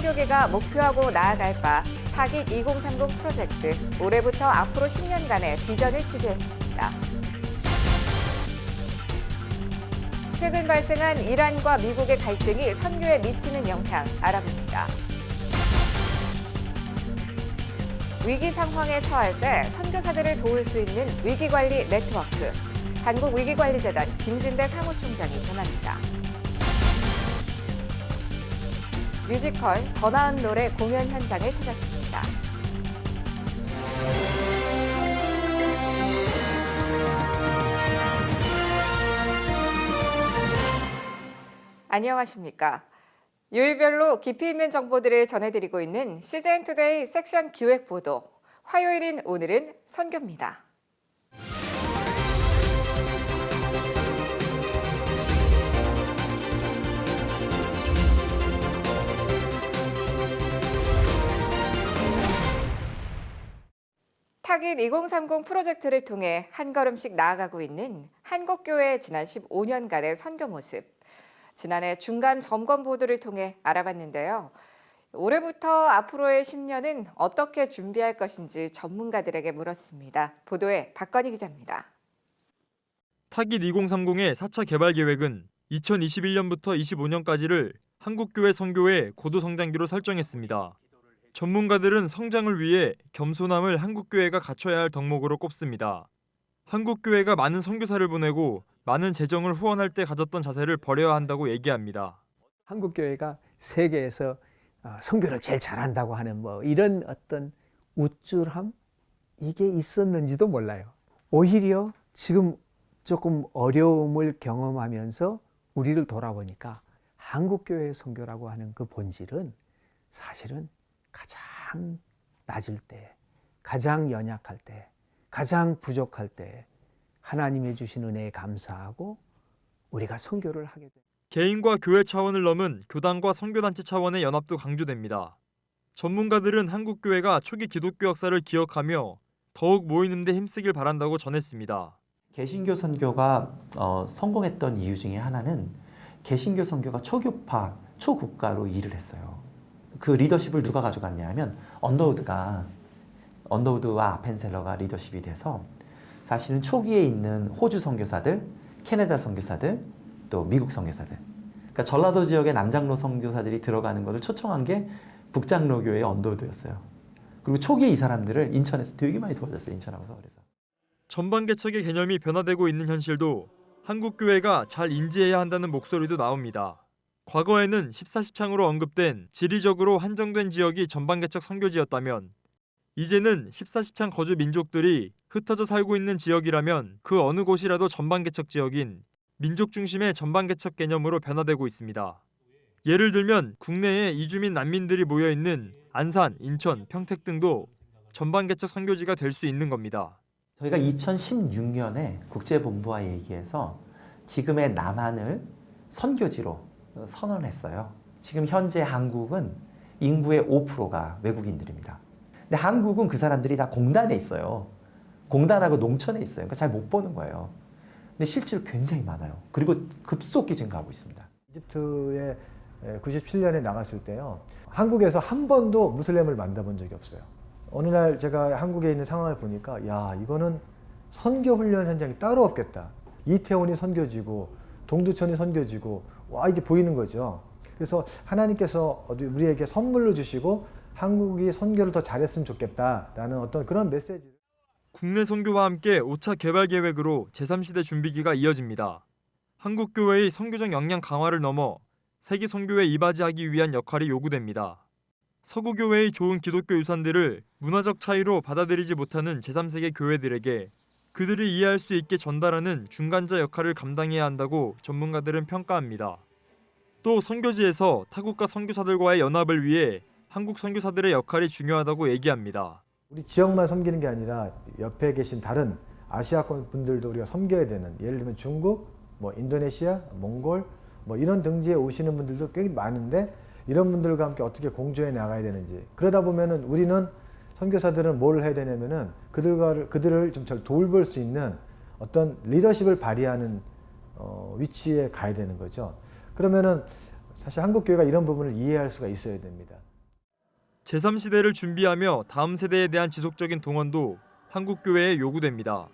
선교계가 목표하고 나아갈 바 타깃 2030 프로젝트, 올해부터 앞으로 10년간의 비전을 취재했습니다. 최근 발생한 이란과 미국의 갈등이 선교에 미치는 영향 알아봅니다. 위기 상황에 처할 때 선교사들을 도울 수 있는 위기관리 네트워크, 한국위기관리재단 김진대 사무총장이 전합니다. 뮤지컬 더 나은 노래 공연 현장을 찾았습니다. 안녕하십니까. 요일별로 깊이 있는 정보들을 전해드리고 있는 CJN투데이 섹션 기획보도. 화요일인 오늘은 선교입니다. 타깃 2030 프로젝트를 통해 한 걸음씩 나아가고 있는 한국교회의 지난 15년간의 선교 모습. 지난해 중간 점검 보도를 통해 알아봤는데요. 올해부터 앞으로의 10년은 어떻게 준비할 것인지 전문가들에게 물었습니다. 보도에 박건희 기자입니다. 타깃 2030의 4차 개발 계획은 2021년부터 25년까지를 한국교회 선교의 고도 성장기로 설정했습니다. 전문가들은 성장을 위해 겸손함을 한국교회가 갖춰야 할 덕목으로 꼽습니다. 한국교회가 많은 선교사를 보내고 많은 재정을 후원할 때 가졌던 자세를 버려야 한다고 얘기합니다. 한국교회가 세계에서 선교를 제일 잘한다고 하는 이런 어떤 우쭐함? 이게 있었는지도 몰라요. 오히려 지금 조금 어려움을 경험하면서 우리를 돌아보니까 한국교회 선교라고 하는 그 본질은 사실은 가장 낮을 때, 가장 연약할 때, 가장 부족할 때 하나님이 주신 은혜에 감사하고 우리가 선교를 하게 됩니다. 개인과 교회 차원을 넘은 교단과 선교단체 차원의 연합도 강조됩니다. 전문가들은 한국교회가 초기 기독교 역사를 기억하며 더욱 모이는 데 힘쓰길 바란다고 전했습니다. 개신교 선교가 성공했던 이유 중에 하나는 개신교 선교가 초교파, 초국가로 일을 했어요. 그 리더십을 누가 가져갔냐 하면 언더우드와 아펜셀러가 리더십이 돼서 사실은 초기에 있는 호주 선교사들, 캐나다 선교사들, 또 미국 선교사들, 그러니까 전라도 지역의 남장로 선교사들이 들어가는 것을 초청한 게 북장로교회의 언더우드였어요. 그리고 초기에 이 사람들을 인천에서 되게 많이 도와줬어요. 인천하고 서울에서. 전방개척의 개념이 변화되고 있는 현실도 한국교회가 잘 인지해야 한다는 목소리도 나옵니다. 과거에는 14시창으로 언급된 지리적으로 한정된 지역이 전방개척 선교지였다면 이제는 14시창 거주 민족들이 흩어져 살고 있는 지역이라면 그 어느 곳이라도 전방개척 지역인 민족 중심의 전방개척 개념으로 변화되고 있습니다. 예를 들면 국내에 이주민 난민들이 모여있는 안산, 인천, 평택 등도 전방개척 선교지가 될 수 있는 겁니다. 저희가 2016년에 국제본부와 얘기해서 지금의 남한을 선교지로 선언했어요. 지금 현재 한국은 인구의 5%가 외국인들입니다. 근데 한국은 그 사람들이 다 공단에 있어요. 공단하고 농촌에 있어요. 그러니까 잘 못 보는 거예요. 근데 실제로 굉장히 많아요. 그리고 급속히 증가하고 있습니다. 이집트에 97년에 나갔을 때요. 한국에서 한 번도 무슬림을 만나본 적이 없어요. 어느 날 제가 한국에 있는 상황을 보니까 야, 이거는 선교 훈련 현장이 따로 없겠다. 이태원이 선교지고 동두천이 선교지고 와, 이게 보이는 거죠. 그래서 하나님께서 우리에게 선물로 주시고 한국이 선교를 더 잘했으면 좋겠다라는 어떤 그런 메시지를. 국내 선교와 함께 5차 개발 계획으로 제3시대 준비기가 이어집니다. 한국교회의 선교적 역량 강화를 넘어 세계 선교에 이바지하기 위한 역할이 요구됩니다. 서구교회의 좋은 기독교 유산들을 문화적 차이로 받아들이지 못하는 제3세계 교회들에게 그들이 이해할 수 있게 전달하는 중간자 역할을 감당해야 한다고 전문가들은 평가합니다. 또 선교지에서 타국가 선교사들과의 연합을 위해 한국 선교사들의 역할이 중요하다고 얘기합니다. 우리 지역만 섬기는 게 아니라 옆에 계신 다른 아시아권 분들도 우리가 섬겨야 되는, 예를 들면 중국, 인도네시아, 몽골 이런 등지에 오시는 분들도 꽤 많은데 이런 분들과 함께 어떻게 공조해 나가야 되는지. 그러다 보면은 우리는 선교사들은 뭘 해야 되냐면은 그들을 좀 잘 돌볼 수 있는 어떤 리더십을 발휘하는 위치에 가야 되는 거죠. 그러면은 사실 한국 교회가 이런 부분을 이해할 수가 있어야 됩니다. 제3시대를 준비하며 다음 세대에 대한 지속적인 동원도 한국교회에 요구됩니다.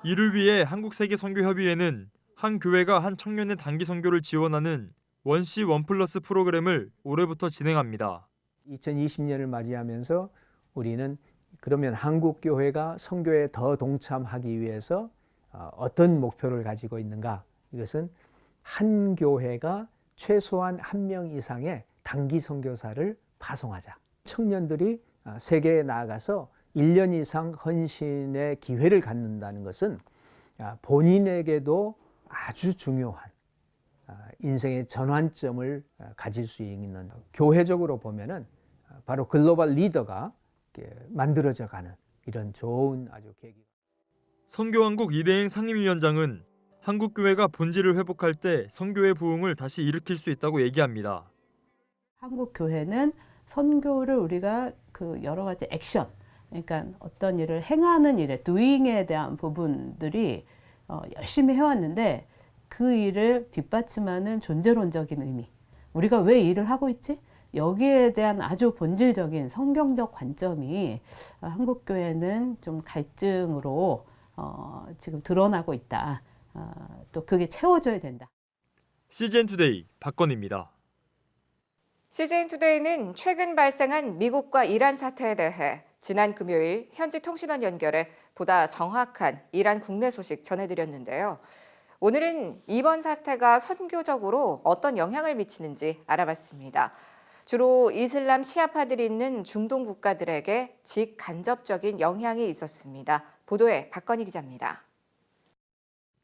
이를 위해 한국세계선교협의회는 한 교회가 한 청년의 단기 선교를 지원하는 원시 원플러스 프로그램을 올해부터 진행합니다. 2020년을 맞이하면서 우리는 그러면 한국 교회가 선교에 더 동참하기 위해서 어떤 목표를 가지고 있는가? 이것은 한 교회가 최소한 1명 이상의 단기 선교사를 파송하자. 청년들이 세계에 나아가서 1년 이상 헌신의 기회를 갖는다는 것은 본인에게도 아주 중요한 인생의 전환점을 가질 수 있는, 교회적으로 보면은 바로 글로벌 리더가 만들어져 가는 이런 좋은 아주 계기. 선교왕국 이대행 상임위원장은 한국교회가 본질을 회복할 때 선교의 부흥을 다시 일으킬 수 있다고 얘기합니다. 한국 교회는 선교를 우리가 그 여러 가지 액션, 그러니까 어떤 일을 행하는 일에 doing에 대한 부분들이 열심히 해왔는데 그 일을 뒷받침하는 존재론적인 의미, 우리가 왜 일을 하고 있지? 여기에 대한 아주 본질적인 성경적 관점이 한국 교회는 좀 갈증으로 지금 드러나고 있다. 또 그게 채워져야 된다. CGN투데이 박건희입니다. CGN투데이는 최근 발생한 미국과 이란 사태에 대해 지난 금요일 현지 통신원 연결해 보다 정확한 이란 국내 소식 전해드렸는데요. 오늘은 이번 사태가 선교적으로 어떤 영향을 미치는지 알아봤습니다. 주로 이슬람 시아파들이 있는 중동 국가들에게 직간접적인 영향이 있었습니다. 보도에 박건희 기자입니다.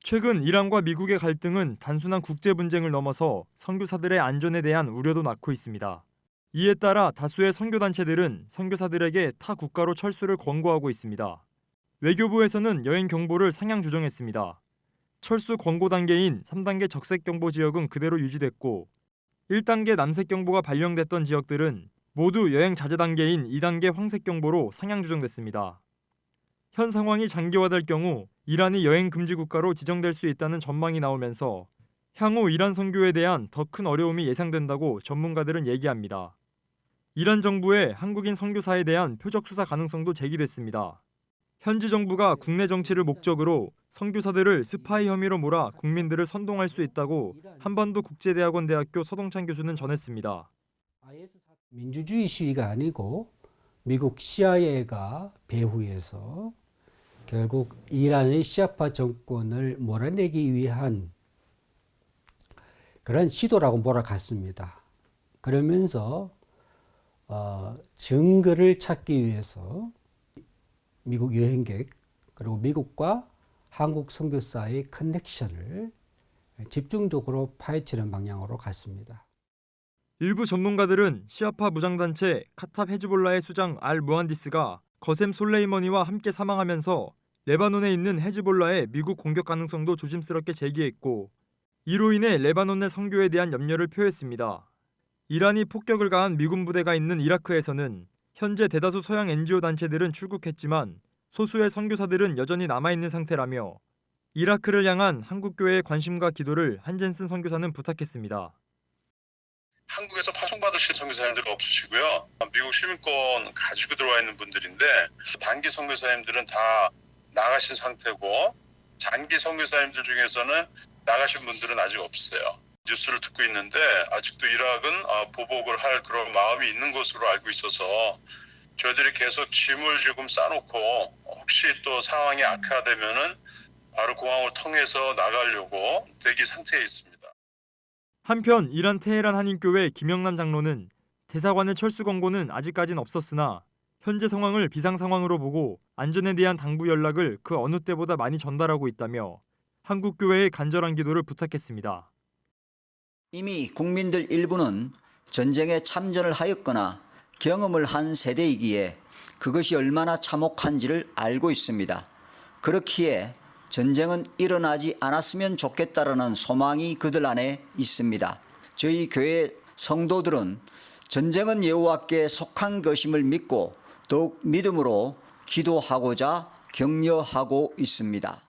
최근 이란과 미국의 갈등은 단순한 국제 분쟁을 넘어서 선교사들의 안전에 대한 우려도 낳고 있습니다. 이에 따라 다수의 선교단체들은 선교사들에게 타 국가로 철수를 권고하고 있습니다. 외교부에서는 여행 경보를 상향 조정했습니다. 철수 권고 단계인 3단계 적색 경보 지역은 그대로 유지됐고 1단계 남색 경보가 발령됐던 지역들은 모두 여행 자제 단계인 2단계 황색 경보로 상향 조정됐습니다. 현 상황이 장기화될 경우 이란이 여행 금지 국가로 지정될 수 있다는 전망이 나오면서 향후 이란 선교에 대한 더 큰 어려움이 예상된다고 전문가들은 얘기합니다. 이란 정부의 한국인 선교사에 대한 표적 수사 가능성도 제기됐습니다. 현지 정부가 국내 정치를 목적으로 선교사들을 스파이 혐의로 몰아 국민들을 선동할 수 있다고 한반도 국제대학원 대학교 서동찬 교수는 전했습니다. 민주주의 시위가 아니고 미국 CIA가 배후에서 결국 이란의 시아파 정권을 몰아내기 위한 그런 시도라고 몰아갔습니다. 그러면서 증거를 찾기 위해서 미국 여행객 그리고 미국과 한국 선교사의 커넥션을 집중적으로 파헤치는 방향으로 갔습니다. 일부 전문가들은 시아파 무장단체 카탑 헤즈볼라의 수장 알 무한디스가 거셈 솔레이머니와 함께 사망하면서 레바논에 있는 헤즈볼라의 미국 공격 가능성도 조심스럽게 제기했고 이로 인해 레바논 내 선교에 대한 염려를 표했습니다. 이란이 폭격을 가한 미군 부대가 있는 이라크에서는 현재 대다수 서양 NGO 단체들은 출국했지만 소수의 선교사들은 여전히 남아있는 상태라며 이라크를 향한 한국교회의 관심과 기도를 한젠슨 선교사는 부탁했습니다. 한국에서 파송받으실 선교사님들은 없으시고요. 미국 시민권 가지고 들어와 있는 분들인데 단기 선교사님들은 다 나가신 상태고 장기 선교사님들 중에서는 나가신 분들은 아직 없어요. 뉴스를 듣고 있는데 아직도 이락은 보복을 할 그런 마음이 있는 것으로 알고 있어서 저희들이 계속 짐을 조금 싸놓고 혹시 또 상황이 악화되면은 바로 공항을 통해서 나가려고 대기 상태에 있습니다. 한편 이란 테헤란 한인교회 김영남 장로는 대사관의 철수 권고는 아직까진 없었으나 현재 상황을 비상 상황으로 보고 안전에 대한 당부 연락을 그 어느 때보다 많이 전달하고 있다며 한국교회의 간절한 기도를 부탁했습니다. 이미 국민들 일부는 전쟁에 참전을 하였거나 경험을 한 세대이기에 그것이 얼마나 참혹한지를 알고 있습니다. 그렇기에 전쟁은 일어나지 않았으면 좋겠다라는 소망이 그들 안에 있습니다. 저희 교회 성도들은 전쟁은 여호와께 속한 것임을 믿고 더욱 믿음으로 기도하고자 격려하고 있습니다.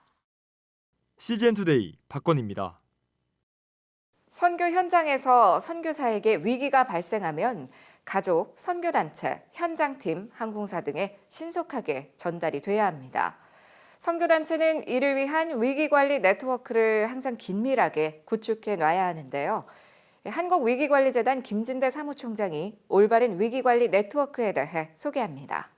CGN투데이 박건희입니다. 선교 현장에서 선교사에게 위기가 발생하면 가족, 선교단체, 현장팀, 항공사 등에 신속하게 전달이 돼야 합니다. 선교단체는 이를 위한 위기관리 네트워크를 항상 긴밀하게 구축해 놔야 하는데요. 한국위기관리재단 김진대 사무총장이 올바른 위기관리 네트워크에 대해 소개합니다.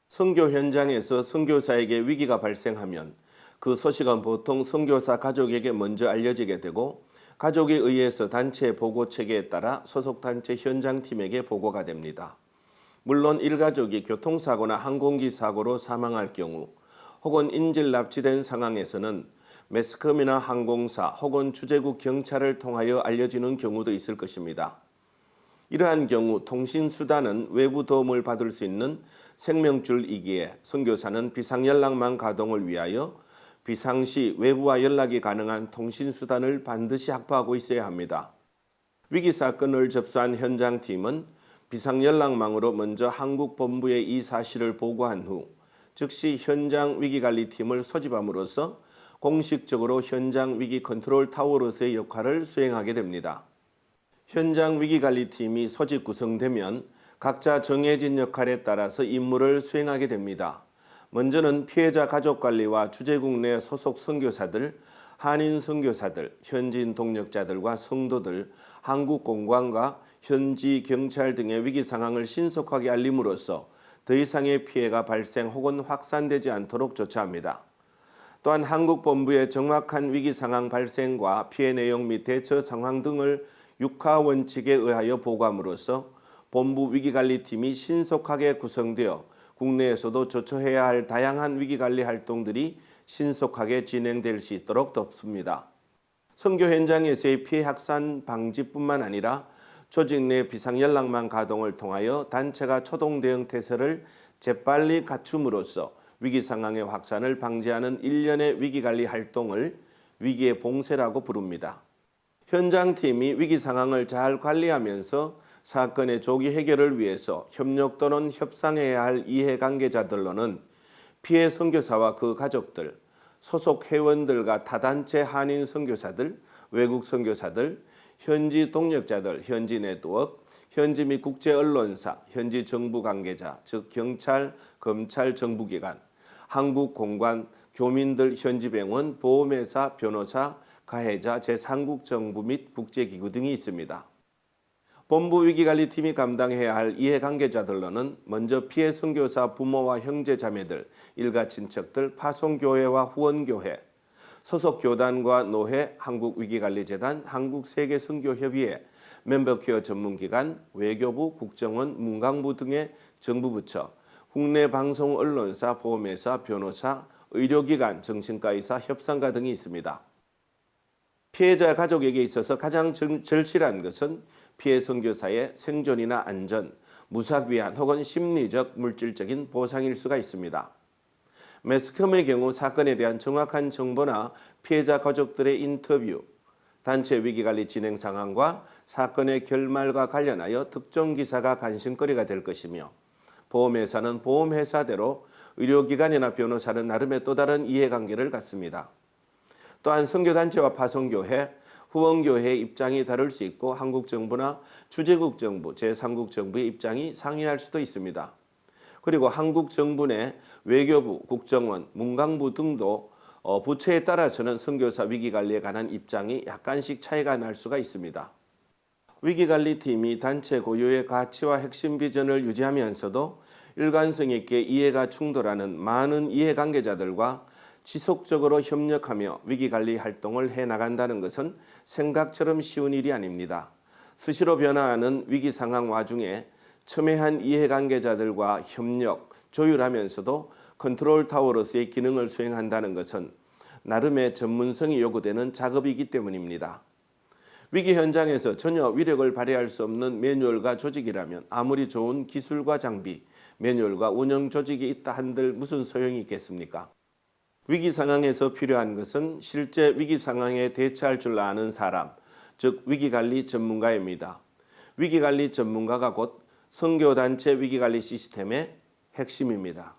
선교 현장에서 선교사에게 위기가 발생하면 그 소식은 보통 선교사 가족에게 먼저 알려지게 되고 가족에 의해서 단체 보고 체계에 따라 소속 단체 현장팀에게 보고가 됩니다. 물론 일가족이 교통사고나 항공기 사고로 사망할 경우 혹은 인질 납치된 상황에서는 매스컴이나 항공사 혹은 주재국 경찰을 통하여 알려지는 경우도 있을 것입니다. 이러한 경우 통신수단은 외부 도움을 받을 수 있는 생명줄이기에 선교사는 비상연락망 가동을 위하여 비상시 외부와 연락이 가능한 통신수단을 반드시 확보하고 있어야 합니다. 위기사건을 접수한 현장팀은 비상연락망으로 먼저 한국본부에 이 사실을 보고한 후 즉시 현장 위기관리팀을 소집함으로써 공식적으로 현장 위기 컨트롤 타워로서의 역할을 수행하게 됩니다. 현장 위기관리팀이 소집 구성되면 각자 정해진 역할에 따라서 임무를 수행하게 됩니다. 먼저는 피해자 가족 관리와 주재국 내 소속 선교사들, 한인 선교사들, 현지인 동력자들과 성도들, 한국 공관과 현지 경찰 등의 위기 상황을 신속하게 알림으로써 더 이상의 피해가 발생 혹은 확산되지 않도록 조처합니다. 또한 한국 본부의 정확한 위기 상황 발생과 피해 내용 및 대처 상황 등을 육하 원칙에 의하여 보고함으로써 본부 위기관리팀이 신속하게 구성되어 국내에서도 조처해야 할 다양한 위기관리 활동들이 신속하게 진행될 수 있도록 돕습니다. 선교 현장에서의 피해 확산 방지뿐만 아니라 조직 내 비상연락망 가동을 통하여 단체가 초동 대응 태세를 재빨리 갖춤으로써 위기 상황의 확산을 방지하는 일련의 위기관리 활동을 위기의 봉쇄라고 부릅니다. 현장팀이 위기 상황을 잘 관리하면서 사건의 조기 해결을 위해서 협력 또는 협상해야 할 이해관계자들로는 피해 선교사와 그 가족들, 소속 회원들과 타단체 한인 선교사들, 외국 선교사들, 현지 동력자들, 현지 네트워크, 현지 및 국제 언론사, 현지 정부 관계자, 즉 경찰, 검찰, 정부기관, 한국 공관, 교민들, 현지 병원, 보험회사, 변호사, 가해자, 제3국 정부 및 국제기구 등이 있습니다. 본부 위기관리팀이 감당해야 할 이해관계자들로는 먼저 피해 선교사 부모와 형제 자매들, 일가 친척들, 파송교회와 후원교회, 소속 교단과 노회, 한국위기관리재단, 한국세계선교협의회, 멤버케어 전문기관, 외교부, 국정원, 문광부 등의 정부부처, 국내 방송 언론사, 보험회사, 변호사, 의료기관, 정신과의사, 협상가 등이 있습니다. 피해자 가족에게 있어서 가장 절실한 것은 피해 선교사의 생존이나 안전, 무사귀환 혹은 심리적, 물질적인 보상일 수가 있습니다. 매스컴의 경우 사건에 대한 정확한 정보나 피해자 가족들의 인터뷰, 단체 위기관리 진행 상황과 사건의 결말과 관련하여 특정 기사가 관심거리가 될 것이며 보험회사는 보험회사대로 의료기관이나 변호사는 나름의 또 다른 이해관계를 갖습니다. 또한 선교단체와 파송교회, 후원교회의 입장이 다를 수 있고 한국정부나 주재국 정부, 제3국 정부의 입장이 상이할 수도 있습니다. 그리고 한국정부 내 외교부, 국정원, 문광부 등도 부처에 따라서는 선교사 위기관리에 관한 입장이 약간씩 차이가 날 수가 있습니다. 위기관리팀이 단체 고유의 가치와 핵심 비전을 유지하면서도 일관성 있게 이해가 충돌하는 많은 이해관계자들과 지속적으로 협력하며 위기관리 활동을 해나간다는 것은 생각처럼 쉬운 일이 아닙니다. 수시로 변화하는 위기 상황 와중에 첨예한 이해관계자들과 협력, 조율하면서도 컨트롤 타워로서의 기능을 수행한다는 것은 나름의 전문성이 요구되는 작업이기 때문입니다. 위기 현장에서 전혀 위력을 발휘할 수 없는 매뉴얼과 조직이라면 아무리 좋은 기술과 장비, 매뉴얼과 운영 조직이 있다 한들 무슨 소용이 있겠습니까? 위기 상황에서 필요한 것은 실제 위기 상황에 대처할 줄 아는 사람, 즉 위기관리 전문가입니다. 위기관리 전문가가 곧 선교단체 위기관리 시스템의 핵심입니다.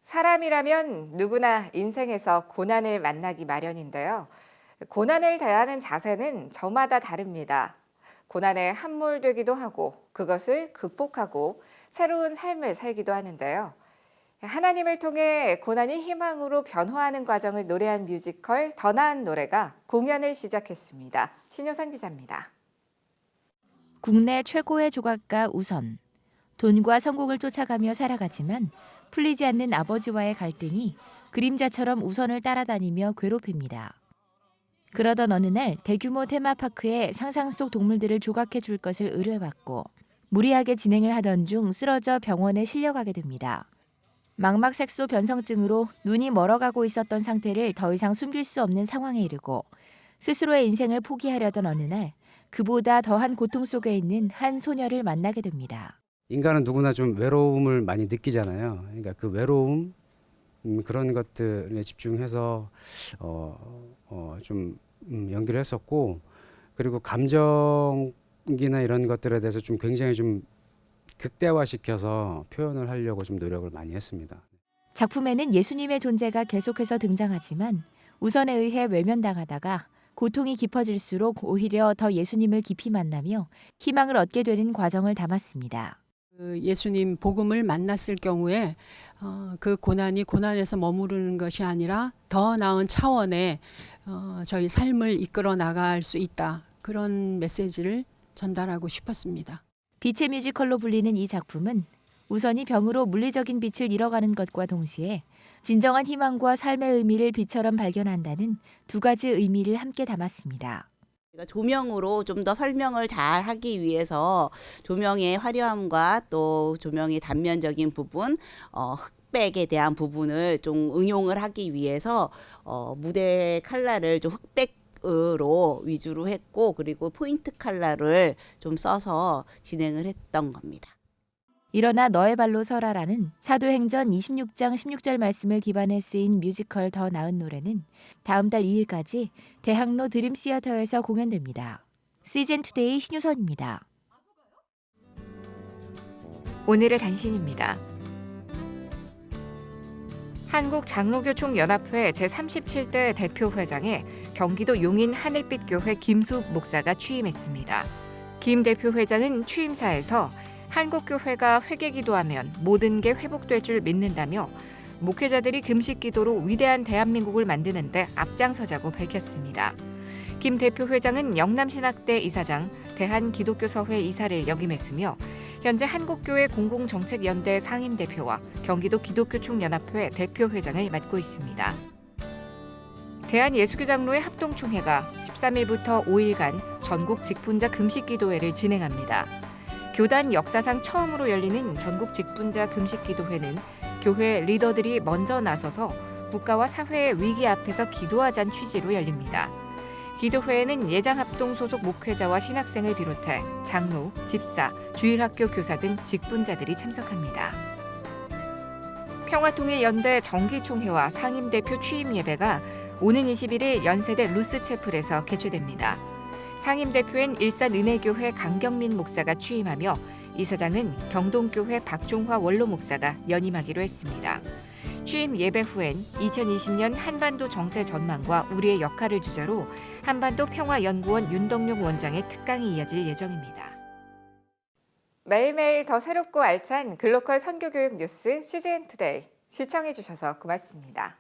사람이라면 누구나 인생에서 고난을 만나기 마련인데요. 고난을 대하는 자세는 저마다 다릅니다. 고난에 함몰되기도 하고 그것을 극복하고 새로운 삶을 살기도 하는데요. 하나님을 통해 고난이 희망으로 변화하는 과정을 노래한 뮤지컬 더 나은 노래가 공연을 시작했습니다. 신효선 기자입니다. 국내 최고의 조각가 우선. 돈과 성공을 쫓아가며 살아가지만 풀리지 않는 아버지와의 갈등이 그림자처럼 우선을 따라다니며 괴롭힙니다. 그러던 어느 날 대규모 테마파크에 상상 속 동물들을 조각해 줄 것을 의뢰받고 무리하게 진행을 하던 중 쓰러져 병원에 실려가게 됩니다. 망막색소 변성증으로 눈이 멀어가고 있었던 상태를 더 이상 숨길 수 없는 상황에 이르고 스스로의 인생을 포기하려던 어느 날 그보다 더한 고통 속에 있는 한 소녀를 만나게 됩니다. 인간은 누구나 좀 외로움을 많이 느끼잖아요. 그러니까 그 외로움 그런 것들에 집중해서 좀 연기를 했었고, 그리고 감정이나 이런 것들에 대해서 좀 굉장히 좀 극대화시켜서 표현을 하려고 좀 노력을 많이 했습니다. 작품에는 예수님의 존재가 계속해서 등장하지만 우선에 의해 외면당하다가 고통이 깊어질수록 오히려 더 예수님을 깊이 만나며 희망을 얻게 되는 과정을 담았습니다. 예수님 복음을 만났을 경우에 그 고난이 고난에서 머무르는 것이 아니라 더 나은 차원의 저희 삶을 이끌어 나갈 수 있다. 그런 메시지를 전달하고 싶었습니다. 빛의 뮤지컬로 불리는 이 작품은 우선이 병으로 물리적인 빛을 잃어가는 것과 동시에 진정한 희망과 삶의 의미를 빛처럼 발견한다는 두 가지 의미를 함께 담았습니다. 조명으로 좀 더 설명을 잘 하기 위해서 조명의 화려함과 또 조명의 단면적인 부분, 흑백에 대한 부분을 좀 응용을 하기 위해서 무대 컬러를 좀 흑백으로 위주로 했고, 그리고 포인트 컬러를 좀 써서 진행을 했던 겁니다. 일어나 너의 발로 서라라는 사도행전 26장 16절 말씀을 기반에 쓰인 뮤지컬 더 나은 노래는 다음 달 2일까지 대학로 드림시어터에서 공연됩니다. 시즌투데이 신유선입니다. 오늘의 단신입니다. 한국장로교총연합회 제37대 대표회장에 경기도 용인 하늘빛교회 김수욱 목사가 취임했습니다. 김 대표회장은 취임사에서 한국교회가 회개기도하면 모든 게 회복될 줄 믿는다며 목회자들이 금식기도로 위대한 대한민국을 만드는 데 앞장서자고 밝혔습니다. 김 대표회장은 영남신학대 이사장, 대한기독교서회 이사를 역임했으며 현재 한국교회 공공정책연대 상임대표와 경기도 기독교총연합회 대표회장을 맡고 있습니다. 대한예수교장로회 합동총회가 13일부터 5일간 전국 직분자 금식기도회를 진행합니다. 교단 역사상 처음으로 열리는 전국 직분자 금식기도회는 교회 리더들이 먼저 나서서 국가와 사회의 위기 앞에서 기도하자는 취지로 열립니다. 기도회에는 예장합동 소속 목회자와 신학생을 비롯해 장로, 집사, 주일학교 교사 등 직분자들이 참석합니다. 평화통일연대 정기총회와 상임대표 취임 예배가 오는 21일 연세대 루스채플에서 개최됩니다. 상임대표엔 일산은혜교회 강경민 목사가 취임하며 이사장은 경동교회 박종화 원로 목사가 연임하기로 했습니다. 취임 예배 후엔 2020년 한반도 정세 전망과 우리의 역할을 주제로 한반도 평화연구원 윤덕용 원장의 특강이 이어질 예정입니다. 매일매일 더 새롭고 알찬 글로컬 선교교육 뉴스 CGN투데이 시청해 주셔서 고맙습니다.